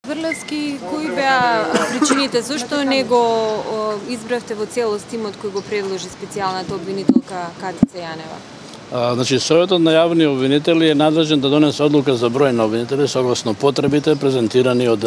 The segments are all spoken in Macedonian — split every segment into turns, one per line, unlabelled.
Врлевски, кои беа причините зашто не го избравте во целост тимот кој го предложи специјалната обвинителка Катица Јанева?
Значи, Советот на јавни обвинители е надлежен да донесе одлука за број на обвинители согласно потребите презентирани од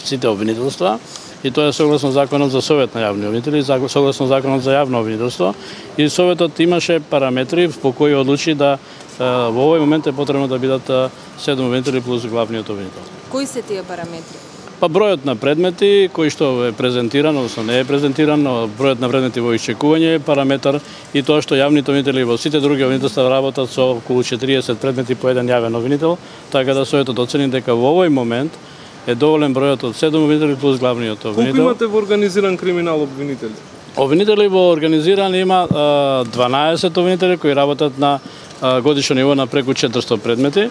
сите обвинителства, и тоа е согласно Законот за Совет на јавни обвинители, согласно Законот за јавно обвинителство, и Советот имаше параметри по кои одлучи да во овој момент е потребно да бидат 7 обвинители плюс главниот обвинител.
Кои се тие параметри?
Па бројот на предмети кои што е презентиран, односно не е презентиран, но бројот на предмети во исчекување е параметар, и тоа што јавните обвинители во сите други обвинителства работат со околу 40 предмети по еден јавен обвинител, така да Советот оцени дека во овој момент е доволен бројот од 7 обвинители плюс главниот обвинител.
Колку имате во организиран криминал обвинители?
Обвинители во организиран има 12 обвинители кои работат на годишно ниво на преку 400 предмети,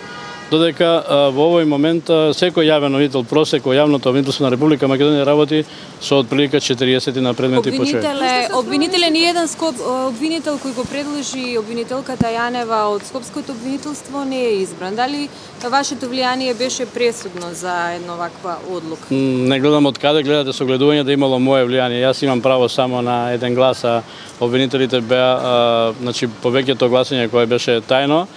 додека во овој момент секој јавен обвинител, просек во јавното обвинителство на Република Македонија работи со отприлика 40 на предмети по човек.
Обвинителен е еден обвинител кој го предложи обвинителката Јанева од Скопското обвинителство не е избран. Дали вашето влијание беше пресудно за една ваква одлука?
Не гледам од каде гледате согледување да имало мое влијание. Јас имам право само на еден глас, а обвинителите беа, значи повеќето гласање кое беше тајно,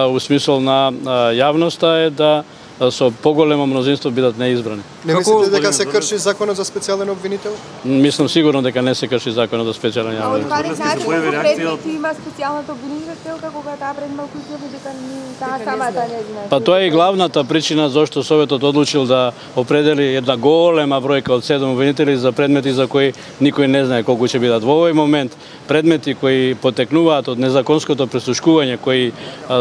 у смисол на јавноста е да со поголемо мнозинство бидат неизбрани.
Не мислите дека се крши законот за специјален обвинител?
Мислам сигурно дека не се крши законот за специјален јавен обвинител.
Од каде предмети има специјалната обвинителка кога таа пред малку изјави дека таа самата не знае?
Па тоа е главната причина зашто Советот одлучил да определи една голема бројка од 7 обвинители за предмети за кои никој не знае колку ќе бидат. Во овој момент предмети кои потекнуваат од незаконското прислушкување, кои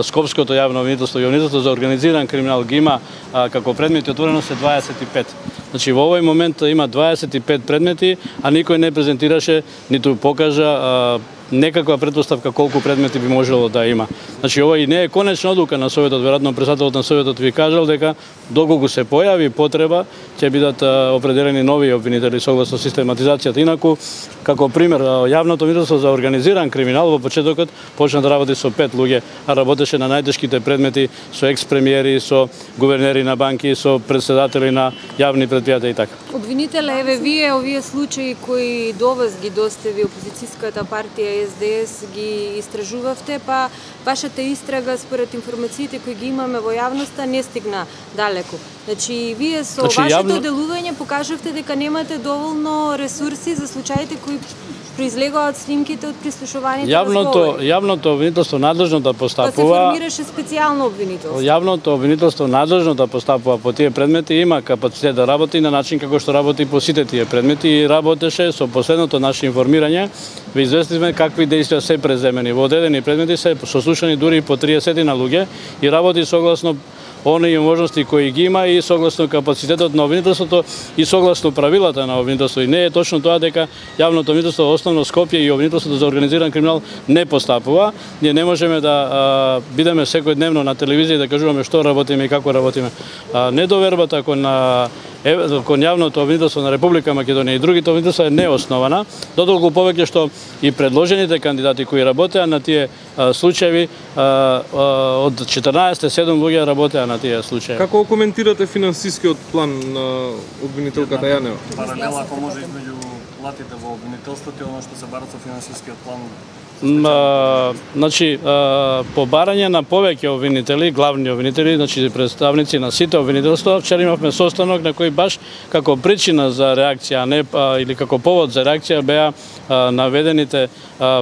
Скопското јавно обвинителство и обвинителство за организиран криминал ги има како предмети отворено се 25. Значи во овој момент има 25 предмети, а никој не презентираше ниту покажа некаква претпоставка колку предмети би можело да има. Значи ова и не е конечна одлука на Советот, веројатно председателот на Советот ви кажал дека доколку се појави потреба ќе бидат определени нови обвинители согласно систематизацијата. Инаку, како пример, јавното обвинителство за организиран криминал во почетокот почна да работи со 5 луѓе, а работеше на најтешките предмети со екс-премиери, со гувернери на банки, со председатели на јавни предпријатија и така.
Обвинителе, еве вие овие случаи кои до вас ги достави опозицијската партија СДС ги истражувавте, па вашата истрага според информациите кои ги имаме во јавноста не стигна далеко. Значи вие со вашето делување покажавте дека немате доволно ресурси за случаите кои произлегуваат снимките од прислушувањето разговори.
Јавното обвинителство надлежно да постапува.
Па се формираше специјално обвинителство.
Јавното обвинителство надлежно да постапува по тие предмети, има капацитет да работи на начин како што работи по сите тие предмети и работеше со последното наше информирање. Ви известивме какви действија се преземени. Во одредени предмети се сослушани дури по 30 на луѓе и работи согласно оние можности кои ги има и согласно капацитетот на обвинителството и согласно правилата на обвинителство. И не е точно тоа дека јавното обвинителство, основно Скопје и обвинителството за организиран криминал не постапува. Ние не можеме да бидеме секојдневно на телевизија да кажуваме што работиме и како работиме. Недовербата кон јавното обвинителство на Република Македонија и другите обвинителства е неоснована, додолку повеќе што и предложените кандидати кои работеа на тие случаи од 14 7 луѓе работеа на тие случаи.
Како коментирате финансискиот план на обвинителката Јанева?
Паралела ако може измеѓу платите во обвинителството и оно што се бара со финансискиот план?
Значи, по барање на повеќе обвинители, главни обвинители, значи представници на сите обвинителства, вчера имавме состанок на кој баш како причина за реакција, или како повод за реакција беа наведените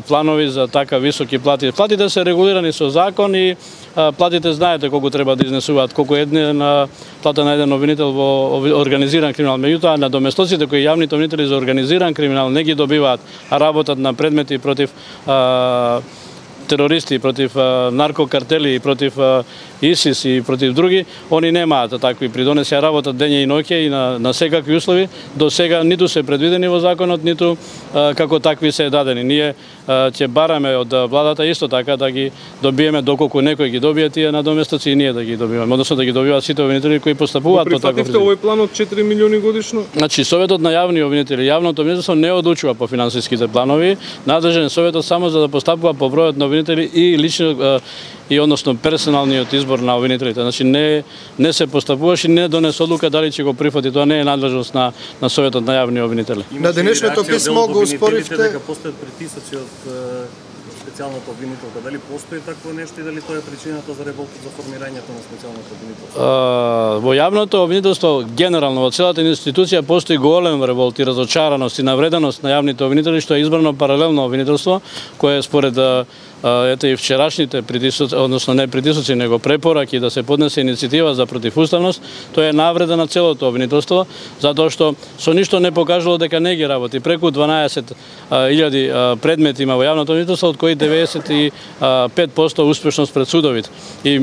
планови за така високи плати. Платите се регулирани со закон и платите знаете колку треба да изнесуваат, колку една плата на еден обвинител во организиран криминал. Меѓутоа, надоместоците кои јавните обвинители за организиран криминал не ги добиваат, а работат на предмети против терористи, против наркокартели, против ИСИС и против други, они немаат такви придонеси, работат дење и ноќе и на секакви услови. До сега ниту се предвидени во законот, ниту како такви се дадени. Ние ќе бараме од владата исто така да ги добиеме доколку некој ги добие тие надоместоци и ние да ги добиваме, односно да ги добиваат сите обвинители кои постапуваат по таков.
Прифативте овој план од 4 милиони годишно?
Значи Советот на јавни обвинители, јавното обвинителство не одлучува по финансиските планови, надлежен Советот само за да постапува по бројот на обвинители и лично и односно персоналниот избор на обвинителите. Значи не се постапуваше и не донесе одлука дали ќе го прифати, тоа не е надлежност на Советот на јавни обвинители.
На денешното писмо го успоривте
дека постојат притисоци од специјалната обвинителка. Дали постои такво нешто и дали тоа е причината за револтот за формирањето на специјалната обвинителка?
Во јавното обвинителство, генерално во целата институција постои голем револт и разочараност и навреденост на јавните обвинители, што е избрано паралелно обвинителство, кое според ете и вчерашните притисоци, односно не притисоци, него препораки да се поднесе иницијатива за противуставност, тоа е навреда на целото обвинителство, затоа што со ништо не покажало дека не ги работи. Преку 12.000 предмети има во јавното обвинителство, од кои 95% успешност пред судовите. И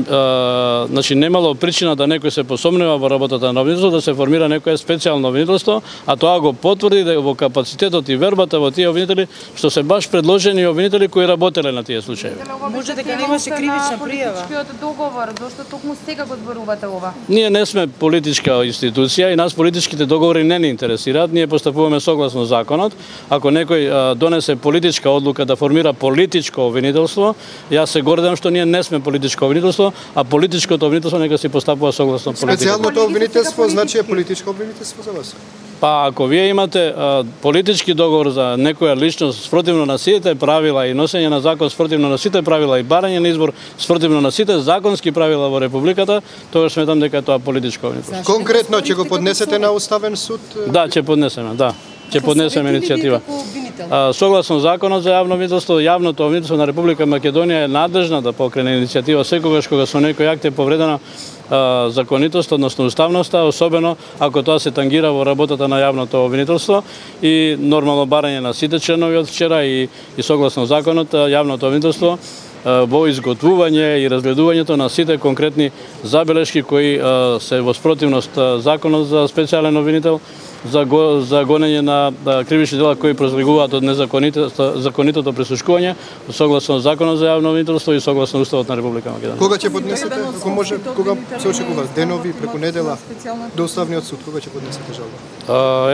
значи немало причина да некој се посомнува во работата на обвинителството, да се формира некое специјално обвинителство, а тоа го потврди дека во капацитетот и вербата во тие обвинители, што се баш предложени обвинители кои работеле на тие случаи.
Може дека немаше кривична пријава.
Политичкиот договор, зошто токму сега го зборувате ова?
Ние не сме политичка институција и нас политичките договори не ни интересираат. Ние постапуваме согласно законот. Ако некој донесе политичка одлука да формира политичко обвинителство, јас се гордам што ние не сме политичко обвинителство, а политичкото обвинителство нека си постапува согласно политиката.
Специјалното обвинителство значи е политичко обвинителство за вас?
Па ако вие имате политички договор за некоја личност спротивно на сите правила и носење на закон спротивно на сите правила и барање на избор спротивно на сите законски правила во републиката, тогаш сметам дека тоа политичко обвинителство.
Конкретно ќе го поднесете на Уставен суд?
Да, ќе поднесеме, да. Ќе поднесеме иницијатива. Согласно законот за јавно обвинителство, јавното обвинителство на Република Македонија е надлежна да покрене иницијатива секогаш кога со некој акт е повредена законитост, односно уставноста, особено ако тоа се тангира во работата на јавното обвинителство и нормално барање на сите членови од вчера и согласно законот јавното обвинителство во изготвување и разгледувањето на сите конкретни забелешки кои се во спротивност законот за специјален обвинител за гонење на кривични дела кои произлегуваат од законитото прислушкување согласно законот за јавно обвинителство и согласно Уставот на Република Македонија.
Кога ќе поднесете? Ако може, кога се очекува? Денови, преку недела до Уставниот суд, кога ќе поднесете жалба?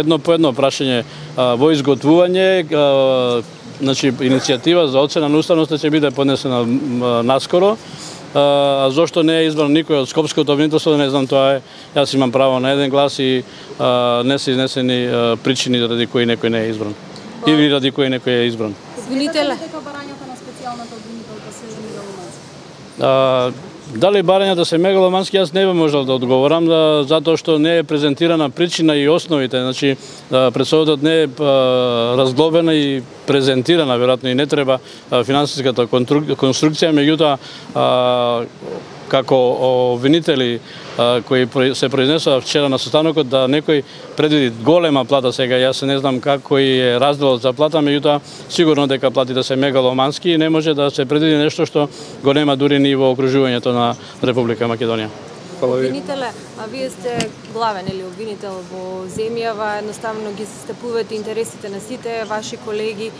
Едно по едно прашање во изготвување, значи иницијатива за оцена на уставноста ќе биде поднесена наскоро. Зошто не е избран никој од Скопското обвинителство, не знам, тоа е. Јас имам право на еден глас и не се изнесени причини ради кои некој не е избран. Или ради кои некој е избран.
Обвинителе.
Дека барањата на специјалната обвинителка се мегаломански?
Дали барањата се мегаломански, јас не би можел да одговорам, затоа што не е презентирана причина и основите. Значи, пред судот не е разглобена и презентирана, веројатно и не треба финансиската конструкција, меѓутоа како обвинители кои се произнесоа вчера на состанокот да некој предвиди голема плата сега, јас не знам како е разделот за плата, меѓутоа сигурно дека платите се мегаломански и не може да се предвиди нешто што го нема дури ни во окружувањето на Република Македонија.
Обвинителе, а вие сте главен или обвинител во земјава, едноставно ги застапувате интересите на сите ваши колеги.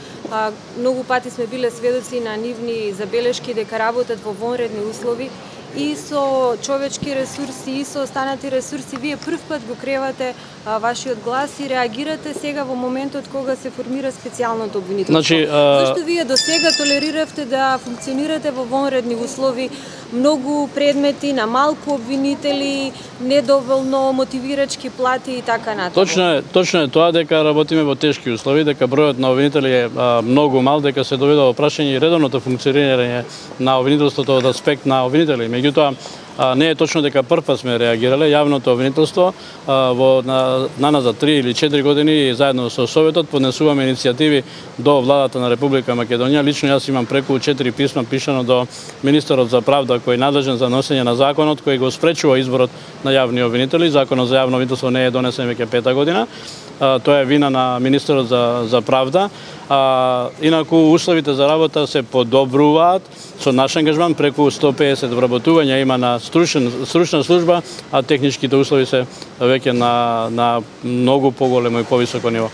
Многу пати сме биле сведоци на нивни забелешки дека работат во вонредни услови и со човечки ресурси, и со останати ресурси. Вие прв пат го кревате вашиот глас и реагирате сега во моментот кога се формира специјалното обвинителство.
Значи,
зашто вие до сега толериравте да функционирате во вонредни услови, многу предмети на малку обвинители, недоволно мотивирачки плати и така натаму?
Точно е тоа дека работиме во тешки услови, дека бројот на обвинители е многу мал, дека се доведе во прашање и редовното функционирање на обвинителството од аспект на обвинители. Меѓутоа, не е точно дека прв пат сме реагирале. Јавното обвинителство во наназад 3 или 4 години заедно со Советот поднесуваме иницијативи до владата на Република Македонија. Лично јас имам преку 4 писма пишано до министерот за правда кој е надлежен за носење на законот кој го спречува изборот на јавни обвинители. Законот за јавно обвинителство не е донесен веќе 5-та година. Тоа е вина на министерот за правда. Инаку условите за работа се подобруваат со наш ангажман, преку 150 вработувања има на стручна служба, а техничките услови се веќе на многу поголемо и повисоко ниво.